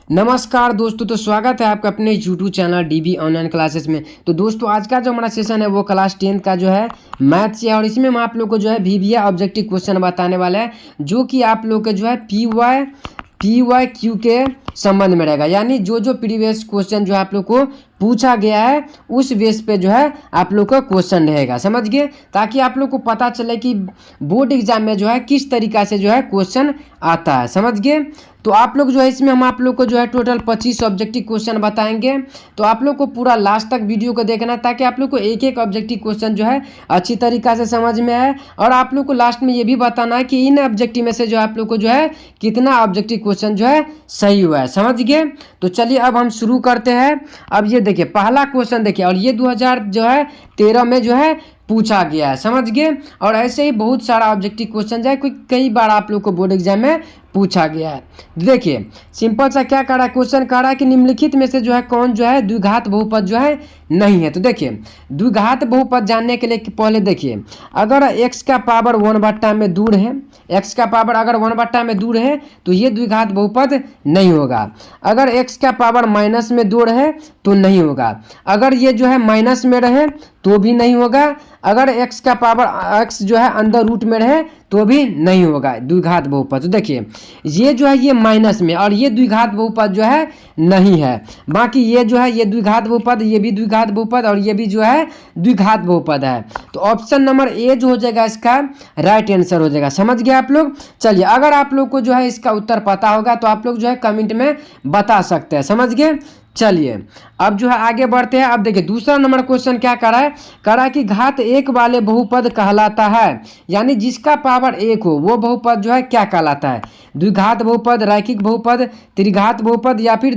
नमस्कार दोस्तों, तो स्वागत है आपका अपने YouTube channel dB online classes में। तो दोस्तों आज का जो हमारा सेशन है वो क्लास 10 का जो है मैथ से है और इसमें हम आप लोग को जो है वीवीआई ऑब्जेक्टिव क्वेश्चन बताने वाले हैं जो कि आप लोग के जो है पी वाई क्यू के संबंध में रहेगा। यानी जो प्रीवियस क्वेश्चन जो आप लोग को पूछा गया है उस बेस पे जो है आप लोग का क्वेश्चन रहेगा, समझ गए, ताकि आप लोग को पता चले कि बोर्ड एग्जाम में जो है किस तरीका से जो है क्वेश्चन आता है, समझ गए। तो आप लोग जो है इसमें हम आप लोग को जो है टोटल 25 ऑब्जेक्टिव क्वेश्चन बताएंगे। तो आप लोग को पूरा लास्ट तक वीडियो को देखना है ताकि आप लोग को एक एक ऑब्जेक्टिव क्वेश्चन जो है अच्छी तरीक़ा से समझ में आए। और आप लोग को लास्ट में ये भी बताना है कि इन ऑब्जेक्टिव में से जो आप लोग को जो है कितना ऑब्जेक्टिव क्वेश्चन जो है सही हुआ है, समझ गए। तो चलिए अब हम शुरू करते हैं। अब ये देखिए पहला क्वेश्चन देखिए, और ये 2013 में जो है पूछा गया है, समझ गए। और ऐसे ही बहुत सारा ऑब्जेक्टिव क्वेश्चन जो है कई बार आप लोग को बोर्ड एग्जाम में पूछा गया है। देखिए सिंपल सा क्या कर रहा है, क्वेश्चन कर रहा है कि निम्नलिखित में से जो है कौन जो है द्विघात बहुपद जो है नहीं है। तो देखिए द्विघात बहुपद जानने के लिए पहले देखिए, अगर x का पावर 1/में में दूर है, x का पावर अगर 1/में में दूर है तो ये द्विघात बहुपद नहीं होगा। अगर x का पावर माइनस में दूर है तो नहीं होगा। अगर ये जो है माइनस में रहे तो भी नहीं होगा। अगर x का पावर x जो है अंदर रूट में रहे तो भी नहीं होगा द्विघात बहुपद। तो देखिए ये जो है ये माइनस में और ये द्विघात बहुपद जो है नहीं है। बाकी ये जो है ये द्विघात बहुपद, ये भी द्विघात बहुपद और ये भी जो है द्विघात बहुपद है। तो ऑप्शन नंबर ए जो हो जाएगा इसका राइट आंसर हो जाएगा, समझ गए आप लोग। चलिए अगर आप लोग को जो है इसका उत्तर पता होगा तो आप लोग जो है कमेंट में बता सकते हैं, समझ गए। चलिए अब जो है आगे बढ़ते हैं। अब देखिए दूसरा नंबर क्वेश्चन क्या करा है कि घात एक वाले बहुपद कहलाता है, यानी जिसका पावर एक हो वो बहुपद जो है क्या कहलाता है, द्विघात बहुपद, रैखिक बहुपद, त्रिघात बहुपद या फिर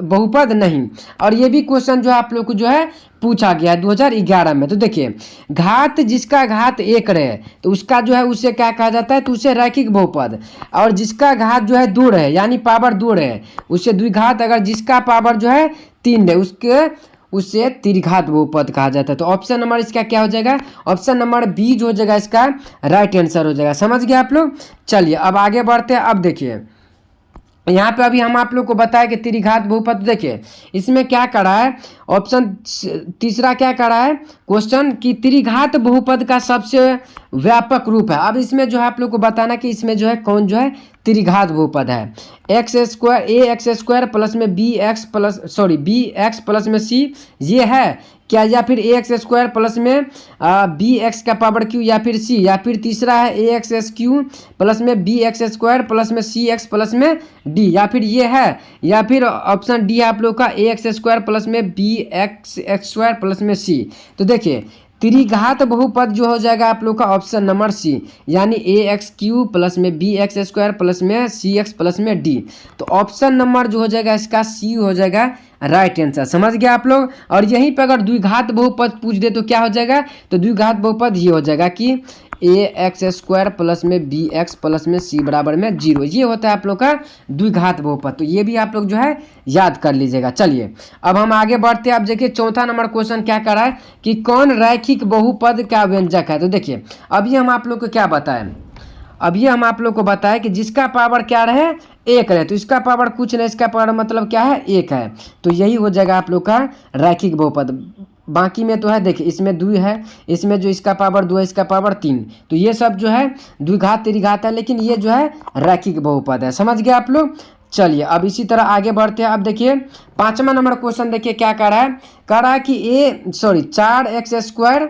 बहुपद नहीं। और ये भी क्वेश्चन जो है आप लोग को जो है पूछा गया है 2011 में। तो देखिए घात जिसका घात एक रहे तो उसका जो है उसे क्या कहा जाता है, तो उसे रैखिक बहुपद। और जिसका घात जो है दो रहे यानी पावर दो रहे उसे द्विघात। अगर जिसका पावर जो है तीन रहे उसे त्रिघात बहुपद कहा जाता है। तो ऑप्शन नंबर इसका क्या हो जाएगा, ऑप्शन नंबर बी जो हो जाएगा इसका राइट आंसर हो जाएगा, समझ गए आप लोग। चलिए अब आगे बढ़ते हैं। अब देखिए यहाँ पे अभी हम आप लोग को बताया कि त्रिघात बहुपद, देखिए इसमें क्या करा है, ऑप्शन तीसरा क्या करा है क्वेश्चन कि त्रिघात बहुपद का सबसे व्यापक रूप है। अब इसमें जो है आप लोग को बताना कि इसमें जो है कौन जो है त्रिघात बहुपद है। ax² प्लस में बी एक्स प्लस में सी ये है क्या, या फिर ax² प्लस में bx का पावर q या फिर c, या फिर तीसरा है ax³ प्लस में bx² प्लस में cx प्लस में d, या फिर ये है, या फिर ऑप्शन डी आप लोग का ax² प्लस में bx² प्लस में c। तो देखिए त्रिघात बहुपद जो हो जाएगा आप लोग का ऑप्शन नंबर सी, यानी ax³ प्लस में bx² प्लस में cx प्लस में d। तो ऑप्शन नंबर जो हो जाएगा इसका सी हो जाएगा राइट आंसर, समझ गए आप लोग। और यहीं पे अगर द्विघात बहुपद पूछ दे तो क्या हो जाएगा, तो द्विघात बहुपद ये हो जाएगा कि ax² प्लस में bx प्लस में c बराबर में 0, ये होता है आप लोग का द्विघात बहुपद। तो ये भी आप लोग जो है याद कर लीजिएगा। चलिए अब हम आगे बढ़ते हैं। अब देखिए चौथा नंबर क्वेश्चन क्या कर रहा है कि कौन रैखिक बहुपद का व्यंजक है। तो देखिए अभी हम आप लोग को क्या बताएं, अभी हम आप लोग को बताएं कि जिसका पावर क्या रहे एक रहे, तो इसका पावर कुछ नहीं, इसका पावर मतलब क्या है एक है, तो यही हो जाएगा आप लोग का रैखिक बहुपद। बाकी में तो है देखिए इसमें दो है, इसमें जो इसका पावर दो है इसका पावर तीन, तो ये सब जो है द्विघात त्रिघात है, लेकिन ये जो है रैखिक बहुपद है, समझ गए आप लोग। चलिए अब इसी तरह आगे बढ़ते हैं। अब देखिए पांचवा नंबर क्वेश्चन देखिए क्या कर रहा है कि 4x²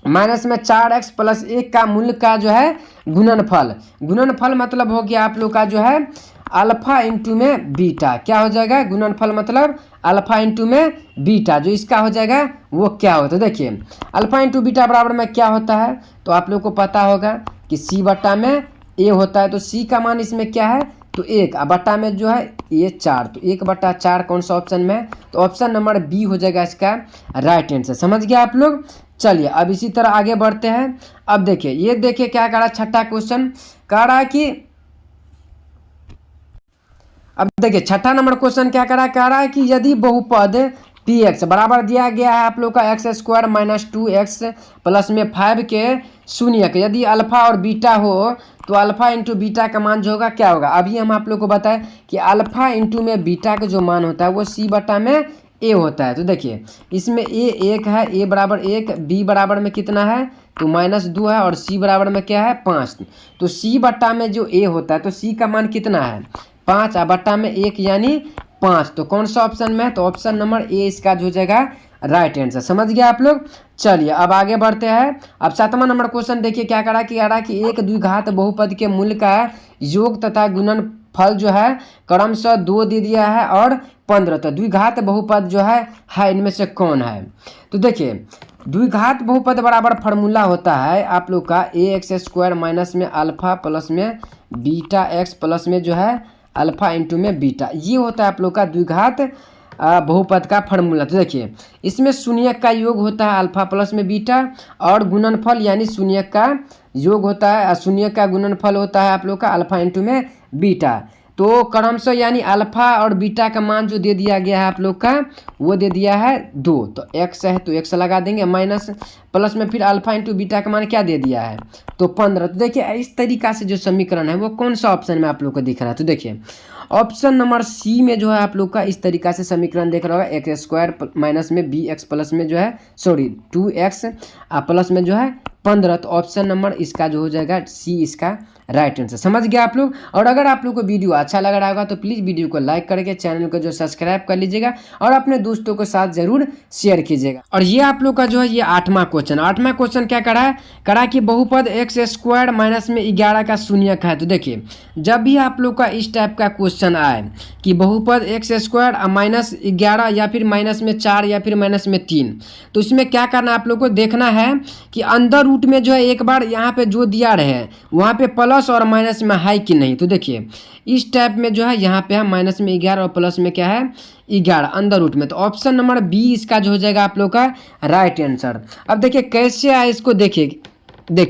माइनस में 4x प्लस 1 का मूल्य का जो है गुणनफल मतलब हो गया आप लोग का जो है अल्फा इंटू में बीटा। क्या हो जाएगा, गुणनफल मतलब अल्फा इंटू में बीटा, जो इसका हो जाएगा वो क्या होता है। देखिए अल्फा इंटू बीटा बराबर में क्या होता है, तो आप लोग को पता होगा कि सी बट्टा में ए होता है। तो सी का मान इसमें क्या है, तो 1, बट्टा में जो है ये 4, तो 1/4 कौन सा ऑप्शन में है, तो ऑप्शन नंबर बी हो जाएगा इसका राइट आंसर, समझ गया आप लोग। चलिए अब इसी तरह आगे बढ़ते हैं। अब देखिए ये देखिए क्या कह रहा है, छठा क्वेश्चन कह रहा है कि, अब देखिए छठा नंबर क्वेश्चन क्या कह रहा है कि यदि बहुपद px बराबर दिया गया है आप लोग का x² - 2x प्लस में 5 के शून्यक, यदि अल्फा और बीटा हो तो अल्फा इंटू बीटा का मान जो होगा क्या होगा। अभी हम आप लोग को बताएं कि अल्फा इंटू में बीटा का जो मान होता है वो सी बटा में ए होता है। तो देखिए इसमें ए एक है, ए बराबर एक, बी बराबर में कितना है तो -2 है, और सी बराबर में क्या है 5। तो सी बटा में जो ए होता है तो सी का मान कितना है 5, और बटा में 1 यानी 5। तो कौन सा ऑप्शन में है तो ऑप्शन नंबर ए इसका जो हो जाएगा राइट आंसर। समझ गया आप लोग। चलिए अब आगे बढ़ते हैं। अब 7वां नंबर क्वेश्चन देखिए क्या करा कि एक द्विघात बहुपद के मूल्य का योग तथा गुणनफल जो है क्रमशः 2 दे दिया है और 15। तो द्विघात बहुपद जो है इनमें से कौन है। तो देखिए द्विघात बहुपद बराबर फार्मूला होता है आप लोग का ax² माइनस में अल्फा प्लस में बीटा एक्स प्लस में जो है अल्फा इंटू में बीटा, ये होता है आप लोग का द्विघात बहुपद का फार्मूला। तो देखिए इसमें शून्यक का योग होता है अल्फा प्लस में बीटा, और गुणनफल यानी शून्यक का योग होता है, शून्यक का गुणनफल होता है आप लोग का अल्फा इंटू में बीटा। तो क्रमशः यानी अल्फा और बीटा का मान जो दे दिया गया है आप लोग का वो दे दिया है 2। तो x है तो x लगा देंगे, माइनस प्लस में फिर अल्फा इंटू बीटा का मान क्या दे दिया है तो 15। तो देखिए इस तरीका से जो समीकरण है वो कौन सा ऑप्शन में आप लोग को दिख रहा है। तो देखिए ऑप्शन नंबर सी में जो है आप लोग का इस तरीका से समीकरण देख रहा होगा, x² माइनस में bx प्लस में जो है 2x प्लस में जो है 15। तो ऑप्शन नंबर इसका जो हो जाएगा सी इसका राइट आंसर। समझ गया आप लोग। और अगर आप लोग को वीडियो अच्छा लग रहा होगा तो प्लीज़ वीडियो को लाइक करके चैनल को जो सब्सक्राइब कर लीजिएगा और अपने दोस्तों के साथ जरूर शेयर कीजिएगा। और ये आप लोग का जो है ये 8वां क्वेश्चन क्या करा कि बहुपद x² माइनस में 11 का शून्यक है। तो देखिए जब भी आप लोग का इस टाइप का क्वेश्चन आए कि बहुपद x² माइनस 11 या फिर माइनस में 4 या फिर माइनस में 3, तो इसमें क्या करना आप लोग को देखना है कि अंदर रूट में जो है एक बार यहाँ पे जो दिया रहे वहाँ पे प्लस और माइनस में है कि नहीं। तो देखिए इस टाइप में जो है यहाँ पे है माइनस में 11 और प्लस में क्या है 11 अंदर रूट में। तो ऑप्शन नंबर बी इसका जो हो जाएगा आप लोग का राइट आंसर। अब देखिए कैसे है इसको देखिए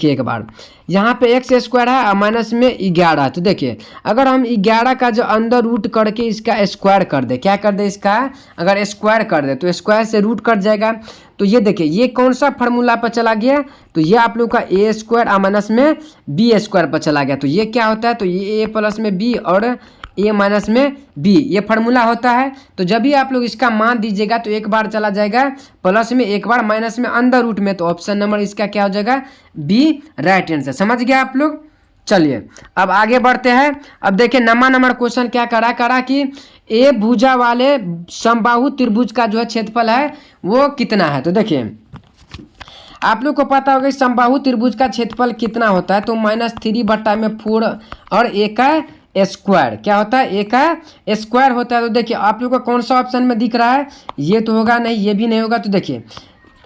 एक बार यहाँ पे x² है और माइनस में 11। तो देखिए अगर हम 11 का जो अंदर रूट करके इसका स्क्वायर कर दे, क्या कर दे इसका अगर स्क्वायर कर दे तो स्क्वायर से रूट कट जाएगा। तो ये देखिए ये कौन सा फार्मूला पर चला गया तो ये आप लोग का a² माइनस में b² पर चला गया। तो ये क्या होता है तो ये a प्लस में b और a माइनस में b, ये फार्मूला होता है। तो जब भी आप लोग इसका मान दीजिएगा तो एक बार चला जाएगा प्लस में, एक बार माइनस में अंदर रूट में। तो ऑप्शन नंबर इसका क्या हो जाएगा बी राइट आंसर। समझ गया आप लोग। चलिए अब आगे बढ़ते हैं। अब देखिए 9वां नंबर क्वेश्चन क्या करा कि ए भुजा वाले समबाहु त्रिभुज का जो है क्षेत्रफल है वो कितना है। तो देखिए आप लोग को पता होगा समबाहु त्रिभुज का क्षेत्रफल कितना होता है तो -3/4 और a का स्क्वायर क्या होता है a का स्क्वायर होता है। तो देखिए आप लोग को कौन सा ऑप्शन में दिख रहा है, ये तो होगा नहीं, ये भी नहीं होगा। तो देखिए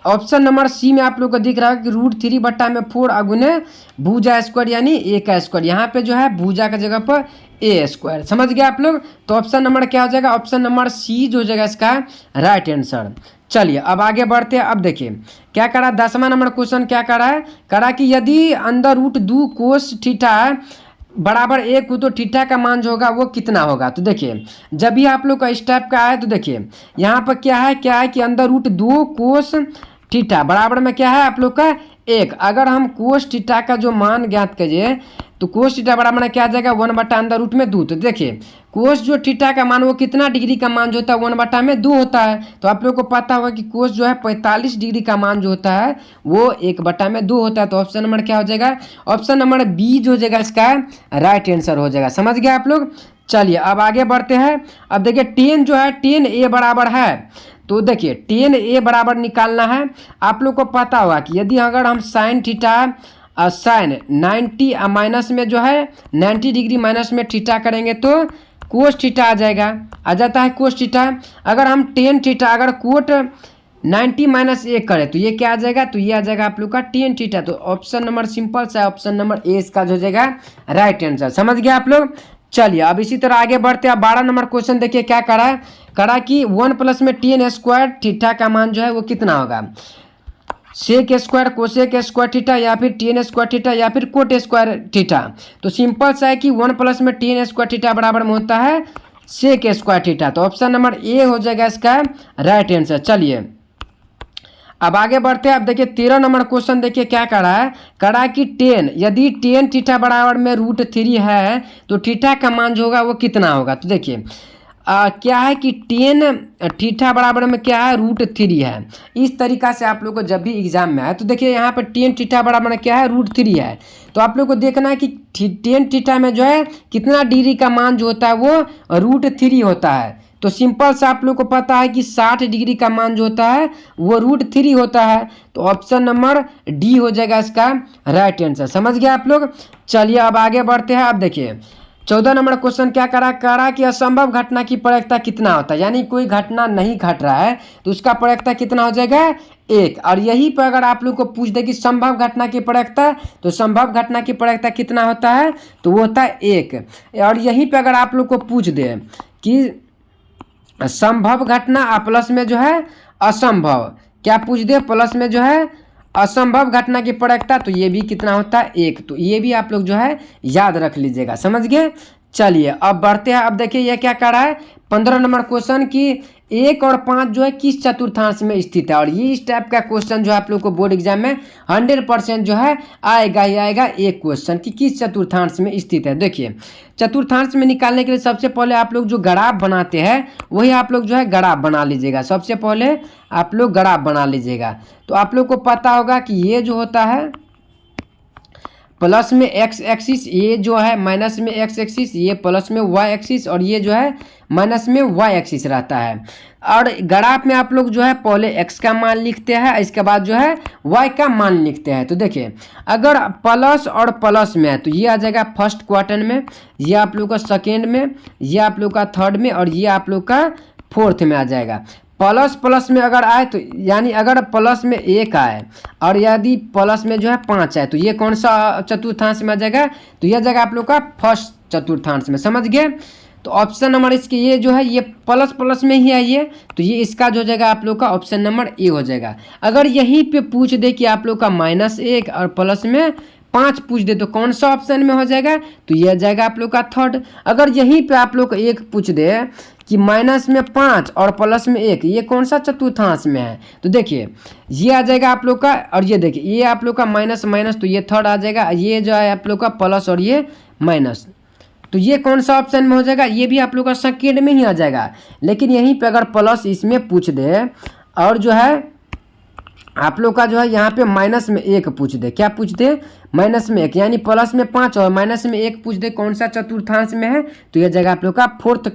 ऑप्शन नंबर सी में आप लोग को दिख रहा है कि √3/4 अगुने भुजा स्क्वायर यानी a का स्क्वायर, यहाँ पे जो है भुजा का जगह पर a²। समझ गया आप लोग। तो ऑप्शन नंबर क्या हो जाएगा ऑप्शन नंबर सी जो हो जाएगा इसका राइट आंसर। चलिए अब आगे बढ़ते हैं। अब देखिए क्या करा 10वां नंबर क्वेश्चन क्या करा कि यदि अंदर √2 कोस थीटा बराबर 1 हो तो थीटा का मान जो होगा वो कितना होगा। तो देखिए जब भी आप लोग का इस टाइप का आए तो देखिए यहाँ पर क्या है कि अंदर √2 कोस थीटा बराबर में क्या है आप लोग का 1। अगर हम कोस थीटा का जो मान ज्ञात कीजिए तो कोस थीटा बराबर में क्या आ जाएगा 1/√2। तो देखिए कोस जो थीटा का मान वो कितना डिग्री का मान जो होता है 1/2 होता है। तो आप लोग को पता होगा कि कोस जो है 45 डिग्री का मान जो होता है वो 1/2 होता है। तो ऑप्शन नंबर क्या हो जाएगा ऑप्शन नंबर बी जो हो जाएगा इसका राइट आंसर हो जाएगा। समझ गया आप लोग। चलिए अब आगे बढ़ते हैं। अब देखिए 10 जो है 10a बराबर है। तो देखिए 10a बराबर निकालना है। आप लोग को पता होगा कि यदि अगर हम साइन थीटा साइन 90 माइनस में जो है 90 डिग्री माइनस में थीटा करेंगे तो कोस थीटा आ जाता है कोस थीटा। अगर हम टेन थीटा अगर कोट 90 - 1 करें तो ये क्या आ जाएगा तो ये आ जाएगा आप लोग का टेन थीटा। तो ऑप्शन नंबर सिंपल सा ऑप्शन नंबर ए इसका जो हो जाएगा राइट आंसर। समझ गया आप लोग। चलिए अब इसी तरह आगे बढ़ते हैं। 12 नंबर क्वेश्चन देखिए क्या करा कि 1 प्लस में tan² थीटा का मान जो है वो कितना होगा sec² cosec² थीटा या फिर tan² थीटा या फिर cot² थीटा। तो सिंपल सा है कि 1 प्लस में tan² थीटा बराबर में होता है sec² थीटा। तो ऑप्शन नंबर ए हो जाएगा इसका राइट आंसर। चलिए अब आगे बढ़ते हैं। अब देखिए 13 नंबर क्वेश्चन देखिए क्या करा है कि 10 यदि 10 थीटा बराबर में √3 है तो थीटा का मान जो होगा वो कितना होगा। तो देखिए क्या है कि 10 थीटा बराबर में क्या है √3 है। इस तरीका से आप लोग को जब भी एग्जाम में आए तो देखिए यहाँ पर 10 थीटा बराबर में क्या है √3 है। तो आप लोग को देखना है कि 10 थीटा में जो है कितना डिग्री का मान जो होता है वो √3 होता है। तो सिंपल से आप लोग को पता है कि 60 डिग्री का मान जो होता है वो √3 होता है। तो ऑप्शन नंबर डी हो जाएगा इसका राइट आंसर। समझ गए आप लोग। चलिए अब आगे बढ़ते हैं। अब देखिए 14 नंबर क्वेश्चन क्या करा कि असंभव घटना की प्रायिकता कितना होता है। यानी कोई घटना नहीं घट रहा है तो उसका प्रायिकता कितना हो जाएगा 1। और यही पर अगर आप लोग को पूछ दे कि संभव घटना की प्रायिकता, तो संभव घटना की प्रायिकता कितना होता है तो वो होता है 1। और यहीं पर अगर आप लोग को पूछ दे कि संभव घटना प्लस में जो है असंभव, क्या पूछ दे प्लस में जो है असंभव घटना की प्रायिकता, तो ये भी कितना होता है 1। तो ये भी आप लोग जो है याद रख लीजिएगा। समझ गए। चलिए अब बढ़ते हैं। अब देखिए ये क्या कर रहा है 15 नंबर क्वेश्चन की 1 और 5 जो है किस चतुर्थांश में स्थित है। और ये इस टाइप का क्वेश्चन जो आप लोग को बोर्ड एग्जाम में 100% जो है आएगा ही आएगा एक क्वेश्चन कि किस चतुर्थांश में स्थित है। देखिए चतुर्थांश में निकालने के लिए सबसे पहले आप लोग जो ग्राफ बनाते हैं वही आप लोग जो है ग्राफ बना लीजिएगा। सबसे पहले आप लोग ग्राफ बना लीजिएगा। तो आप लोग को पता होगा कि ये जो होता है प्लस में एक्स एक्सिस, ये जो है माइनस में एक्स एक्सिस, ये प्लस में वाई एक्सिस, और ये जो है माइनस में वाई एक्सिस रहता है। और ग्राफ में आप लोग जो है पहले एक्स का मान लिखते हैं, इसके बाद जो है वाई का मान लिखते हैं। तो देखिए अगर प्लस और प्लस में है तो ये आ जाएगा फर्स्ट क्वार्टर में, ये आप लोग का सेकेंड में, ये आप लोग का थर्ड में, और ये आप लोग का फोर्थ में आ जाएगा। प्लस प्लस में अगर आए तो यानी अगर प्लस में 1 आए और यदि प्लस में जो है 5 आए तो ये कौन सा चतुर्थांश में आ जाएगा, तो यह जाएगा आप लोग का फर्स्ट चतुर्थांश में। समझ गए। तो ऑप्शन नंबर इसके ये जो है ये प्लस प्लस में ही है ये, तो ये इसका जो जाएगा आप लोग का ऑप्शन नंबर ए हो जाएगा। अगर यहीं पे पूछ दे कि आप लोग का -1 और प्लस में 5 पूछ दे तो कौन सा ऑप्शन में हो जाएगा, तो यह जाएगा आप लोग का थर्ड। अगर यहीं पे आप लोग को 1 पूछ दे कि माइनस में 5 और प्लस में 1 ये कौन सा चतुर्थांश में है, तो देखिए ये आ जाएगा आप लोग का, और ये देखिए ये आप लोग का माइनस माइनस, तो ये थर्ड आ जाएगा। ये जो है आप लोग का प्लस और ये माइनस, तो ये कौन सा ऑप्शन में हो जाएगा, ये भी आप लोग का सेकेंड में ही आ जाएगा। लेकिन यहीं पे अगर प्लस इसमें पूछ दे और जो है आप लोग का जो है यहाँ पे माइनस में 1 पूछ दे, क्या पूछ दे माइनस में 1, यानी प्लस में 5 और माइनस में 1 पूछ दे कौन सा चतुर्थांश में है, तो यह जाएगा आप लोग का फोर्थ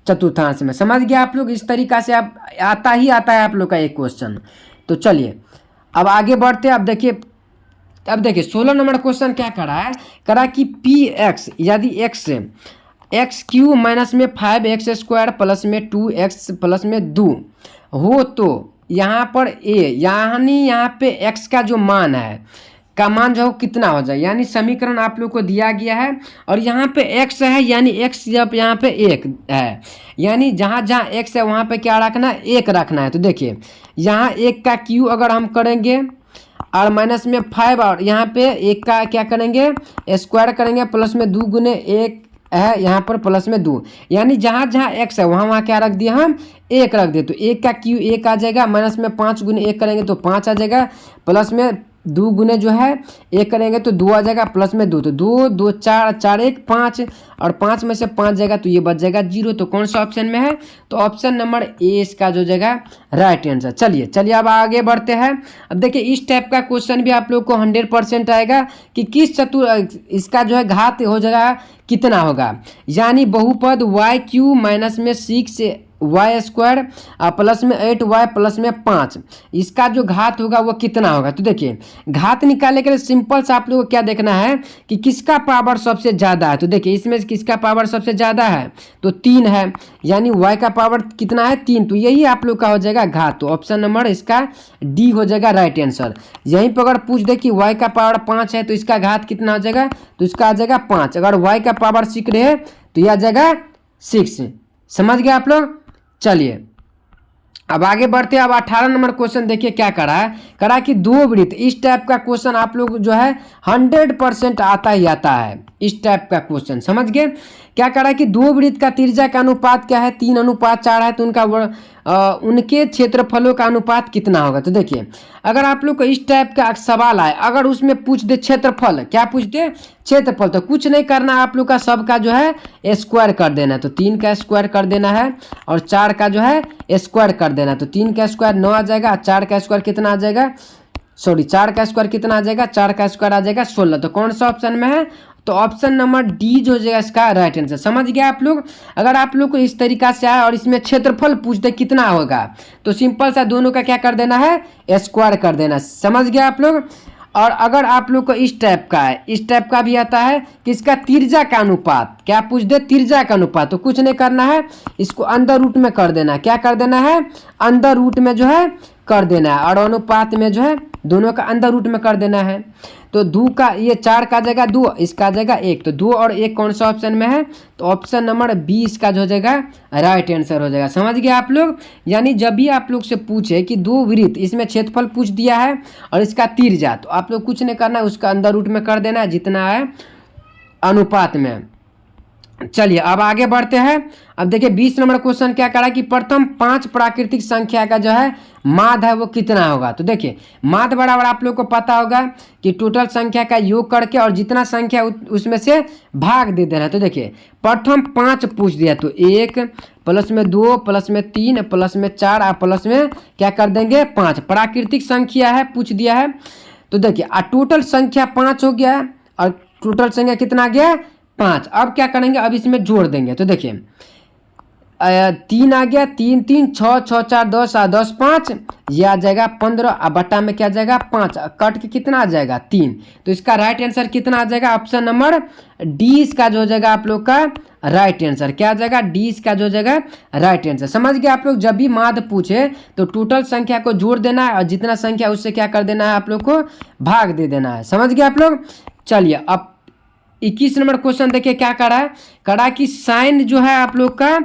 चतुर्थांश में। समझ गया आप लोग। इस तरीका से आप आता है आप लोग का एक क्वेश्चन। तो चलिए अब आगे बढ़ते हैं। अब देखिए 16 नंबर क्वेश्चन क्या करा कि पी एक्स यदि एक्स क्यू माइनस में 5x² प्लस में 2x प्लस में 2 हो तो यहाँ पर ए यानी यहाँ पे x का जो मान है का मान जो कितना हो जाए। यानी समीकरण आप लोग को दिया गया है और यहाँ पे x है, यानी x जब यहाँ पे 1 है, यानी जहाँ जहाँ x है वहाँ पे क्या रखना है 1 रखना है। तो देखिए यहाँ 1 का क्यू अगर हम करेंगे और माइनस में 5 और यहाँ पे 1 का क्या करेंगे स्क्वायर करेंगे, प्लस में 2 गुने 1 है यहाँ पर प्लस में 2, यानी जहाँ जहाँ x है वहाँ वहाँ क्या रख दिया हम 1 रख दिए। तो 1 का क्यू 1 आ जाएगा, माइनस में 5 गुने 1 करेंगे तो 5 आ जाएगा, प्लस में 2 गुने जो है 1 करेंगे तो 2 आ जाएगा, प्लस में 2 तो 2 2 4 4 1 5 और 5 में से 5 जाएगा तो ये बच जाएगा 0। तो कौन सा ऑप्शन में है, तो ऑप्शन नंबर ए इसका जो जाएगा राइट आंसर। चलिए अब आगे बढ़ते हैं। अब देखिए इस टाइप का क्वेश्चन भी आप लोग को 100% आएगा कि किस इसका जो है घात हो जाएगा कितना होगा, यानी बहुपद y³ माइनस में 6y² प्लस में 8y प्लस में 5 इसका जो घात होगा वो कितना होगा। तो देखिए घात निकालने के लिए सिंपल से आप लोगों को क्या देखना है कि किसका पावर सबसे ज़्यादा है। तो देखिए इसमें किसका पावर सबसे ज़्यादा है, तो 3 है, यानी y का पावर कितना है 3, तो यही आप लोग का हो जाएगा घात। तो ऑप्शन नंबर इसका डी हो जाएगा राइट आंसर। यहीं पर अगर पूछ दे कि y का पावर 5 है तो इसका घात कितना हो जाएगा, तो इसका आ जाएगा 5। अगर y का पावर 6 रहे तो यह आ जाएगा 6। समझ गए आप लोग। चलिए अब आगे बढ़ते हैं। अब 18 नंबर क्वेश्चन देखिए क्या करा कि 2 वृत्त, इस टाइप का क्वेश्चन आप लोग जो है 100% आता ही आता है इस टाइप का क्वेश्चन। समझ गए। क्या करा कि 2 वृत्त का त्रिज्या का अनुपात क्या है 3:4 है, तो उनका उनके क्षेत्रफलों का अनुपात कितना होगा। तो देखिए अगर आप लोग को इस टाइप का सवाल आए, अगर उसमें पूछ दे क्षेत्रफल, क्या पूछ दे क्षेत्रफल, तो कुछ नहीं करना आप लोग का, सबका जो है स्क्वायर कर देना है। तो 3 का स्क्वायर कर देना है और 4 का जो है स्क्वायर कर देना है। तो 3 का स्क्वायर 9 आ जाएगा, 4 का स्क्वायर कितना आ जाएगा, 4 का स्क्वायर कितना आ जाएगा, 4 का स्क्वायर आ जाएगा 16। तो कौन सा ऑप्शन में है, तो ऑप्शन नंबर डी जो हो जाएगा इसका राइट आंसर। समझ गया आप लोग। अगर आप लोग को इस तरीका से आया और इसमें क्षेत्रफल पूछ दे कितना होगा, तो सिंपल सा दोनों का क्या कर देना है, स्क्वायर कर देना। समझ गया आप लोग। और अगर आप लोग को इस टाइप का है, इस टाइप का भी आता है कि इसका त्रिज्या का अनुपात, क्या पूछ दे त्रिज्या का अनुपात, तो कुछ नहीं करना है, इसको अंदर रूट में कर देना है। क्या कर देना है, अंदर रूट में जो है कर देना है, और अनुपात में जो है दोनों का अंदर रूट में कर देना है। तो 2 का ये 4 का जगह 2, इसका जगह 1, तो 2 और 1 कौन सा ऑप्शन में है, तो ऑप्शन नंबर 20 का जो हो जाएगा राइट आंसर हो जाएगा। समझ गया आप लोग। यानी जब भी आप लोग से पूछे कि 2 वृत्त, इसमें क्षेत्रफल पूछ दिया है और इसका त्रिज्या, तो आप लोग कुछ नहीं करना है, उसका अंदर रूट में कर देना है जितना है अनुपात में। चलिए अब आगे बढ़ते हैं। अब देखिए 20 नंबर क्वेश्चन क्या करा कि प्रथम 5 प्राकृतिक संख्या का जो है माध्य है वो कितना होगा। तो देखिए माध्य बराबर आप लोग को पता होगा कि टोटल संख्या का योग करके और जितना संख्या उसमें से भाग दे देना है। तो देखिए प्रथम 5 पूछ दिया, तो 1 प्लस में 2 प्लस में 3 प्लस में 4 और प्लस में क्या कर देंगे 5, प्राकृतिक संख्या है पूछ दिया है। तो देखिए टोटल संख्या 5 हो गया और टोटल संख्या कितना आ गया 5। अब क्या करेंगे, अब इसमें जोड़ देंगे। तो देखिए 3 आ गया, 3 3 6 6 4 10 और 10 5, ये आ जाएगा 15 और बट्टा में क्या आ जाएगा 5, कट के कितना आ जाएगा 3। तो इसका राइट आंसर कितना आ जाएगा, ऑप्शन नंबर डी इसका जो हो जाएगा आप लोग का राइट आंसर। क्या आ जाएगा, डी इसका जो हो जाएगा राइट आंसर। समझ गए आप लोग। जब भी माध्य पूछे तो टोटल संख्या को जोड़ देना है और जितना संख्या उससे क्या कर देना है आप लोग को भाग दे देना है। समझ गए आप लोग। चलिए अब 21 नंबर क्वेश्चन देखिए क्या करा कि साइन जो है आप लोग का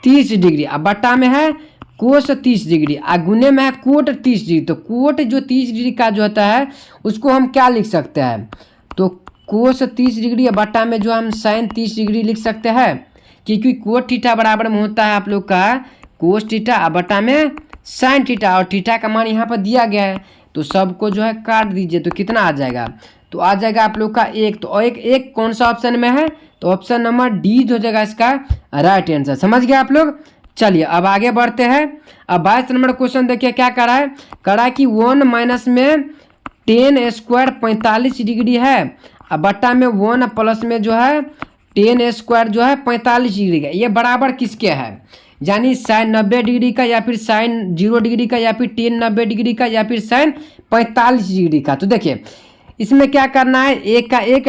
30 डिग्री, अब बट्टा में है कोस 30 डिग्री, और गुने में है कोट 30 डिग्री। तो कोट जो 30 डिग्री का जो होता है उसको हम क्या लिख सकते हैं, तो कोस 30 डिग्री या बट्टा में जो हम साइन 30 डिग्री लिख सकते हैं, क्योंकि कोट थीटा बराबर में होता है आप लोग का कोस थीटा और बट्टा में साइन थीटा, और थीटा का मान यहाँ पर दिया गया है। तो सबको जो है काट दीजिए, तो कितना आ जाएगा, तो आ जाएगा आप लोग का 1। तो एक कौन सा ऑप्शन में है, तो ऑप्शन नंबर डी जो जाएगा इसका राइट आंसर। समझ गए आप लोग। चलिए अब आगे बढ़ते हैं। अब 22 नंबर क्वेश्चन देखिए क्या करा कि 1 माइनस में 10 स्क्वायर 45 डिग्री है, अब बट्टा में 1 प्लस में जो है 10 स्क्वायर जो है 45 डिग्री का, ये बराबर किसके है, यानी साइन 90 डिग्री का या फिर साइन 0 डिग्री का या फिर टेन 90 डिग्री का या फिर साइन 45 डिग्री का। तो देखिए इसमें क्या करना है, एक का एक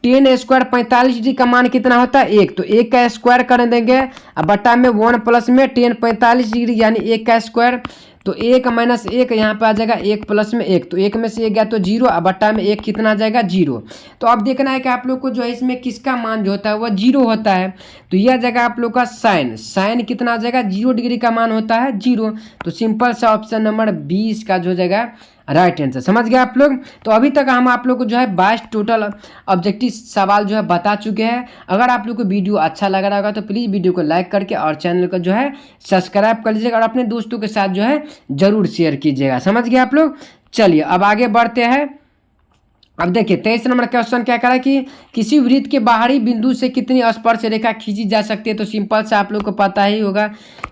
10 स्क्वायर 45 डिग्री का मान कितना होता है 1, तो 1 का स्क्वायर कर देंगे, अब बट्टा में 1 प्लस में 10 45 डिग्री यानी 1 का स्क्वायर, तो 1 माइनस 1 यहाँ पे आ जाएगा 1 प्लस में 1, तो 1 में से 1 गया तो 0, अब बट्टा में 1 कितना आ जाएगा 0। तो अब देखना है कि आप लोग को जो है इसमें किसका मान जो होता है वह 0 होता है। तो यह जगह आप लोग का साइन कितना आ जाएगा 0 डिग्री का मान होता है 0। तो सिंपल सा ऑप्शन नंबर 20 का जो हो जाएगा राइट आंसर। समझ गए आप लोग। तो अभी तक हम आप लोग को जो है 22 टोटल ऑब्जेक्टिव सवाल जो है बता चुके हैं। अगर आप लोग को वीडियो अच्छा लग रहा होगा तो प्लीज़ वीडियो को लाइक करके और चैनल को जो है सब्सक्राइब कर लीजिएगा और अपने दोस्तों के साथ जो है ज़रूर शेयर कीजिएगा। समझ गए आप लोग। चलिए अब आगे बढ़ते हैं। अब देखिए 23 नंबर क्वेश्चन क्या करा कि किसी वृत्त के बाहरी बिंदु से कितनी स्पर्श रेखा खींची जा सकती है। तो सिंपल से आप लोग को पता ही होगा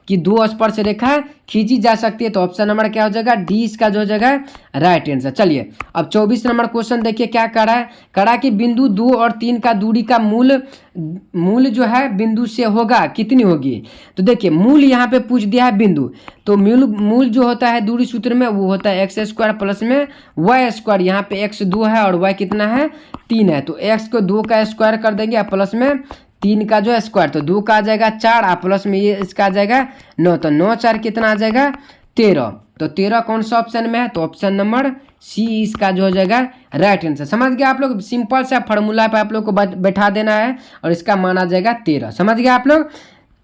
कि 2 स्पर्श रेखा खींची जा सकती है। तो ऑप्शन नंबर क्या हो जाएगा डी इसका जो हो जाएगा राइट आंसर। चलिए अब 24 नंबर क्वेश्चन देखिए क्या करा कि बिंदु 2 और 3 का दूरी का मूल जो है बिंदु से होगा कितनी होगी। तो देखिए मूल यहाँ पे पूछ दिया है बिंदु, तो मूल जो होता है दूरी सूत्र में वो होता है एक्स स्क्वायर प्लस में वाई स्क्वायर। यहाँ पे एक्स 2 है और वाई कितना है 3 है, तो एक्स को 2 का स्क्वायर कर देंगे और प्लस में 3 का जो है स्क्वायर, तो 2 का आ जाएगा 4 और प्लस में ये इसका आ जाएगा 9, तो 9 4 कितना आ जाएगा 13। तो 13 कौन सा ऑप्शन में है, तो ऑप्शन नंबर सी इसका जो हो जाएगा राइट आंसर। समझ गए आप लोग। सिंपल सा फार्मूला पे आप लोग को बैठा देना है और इसका मान आ जाएगा 13। समझ गए आप लोग।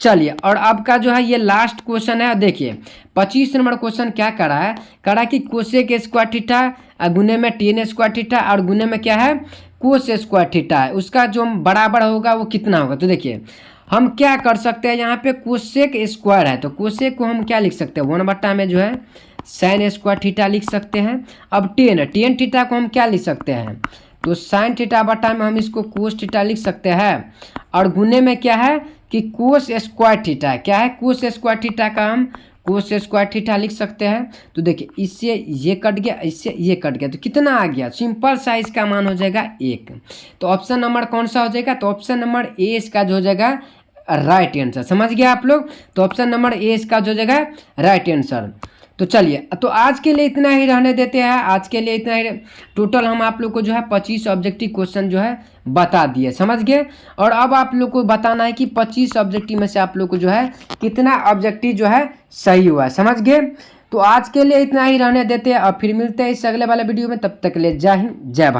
चलिए और अब का जो है ये लास्ट क्वेश्चन है। देखिए 25 नंबर क्वेश्चन क्या करा कि कोसेक स्क्वायर थीटा गुने में टेन स्क्वायर थीटा और गुने में क्या है कोस स्क्वायर थीटा है, उसका जो बराबर होगा वो कितना होगा। तो देखिए हम क्या कर सकते हैं, यहाँ पे कोसेक स्क्वायर है तो कोसेक को हम क्या लिख सकते हैं, 1 बटा में जो है साइन स्क्वायर थीटा लिख सकते हैं। अब टेन थीटा को हम क्या लिख सकते हैं, तो साइन थीटा बटा में हम इसको कोस थीटा लिख सकते हैं। और गुने में क्या है कि कोस स्क्वायर थीटा है, क्या है कोस स्क्वायर थीटा का हम कोस स्क्वायर थीटा लिख सकते हैं। तो देखिए इससे ये कट गया, इससे ये कट गया, तो कितना आ गया, सिंपल सा इसका मान हो जाएगा 1। तो ऑप्शन नंबर कौन सा हो जाएगा, तो ऑप्शन नंबर ए इसका जो हो जाएगा राइट आंसर। समझ गया आप लोग, तो ऑप्शन नंबर ए इसका जो हो जाएगा राइट आंसर। तो चलिए, तो आज के लिए इतना ही रहने देते हैं, आज के लिए इतना ही। टोटल हम आप लोग को जो है 25 ऑब्जेक्टिव क्वेश्चन जो है बता दिए, समझ गए। और अब आप लोग को बताना है कि 25 ऑब्जेक्टिव में से आप लोग को जो है कितना ऑब्जेक्टिव जो है सही हुआ है, समझ गए। तो आज के लिए इतना ही रहने देते हैं, और फिर मिलते हैं इस अगले वाले वीडियो में। तब तक के लिए जय हिंद जय भारत।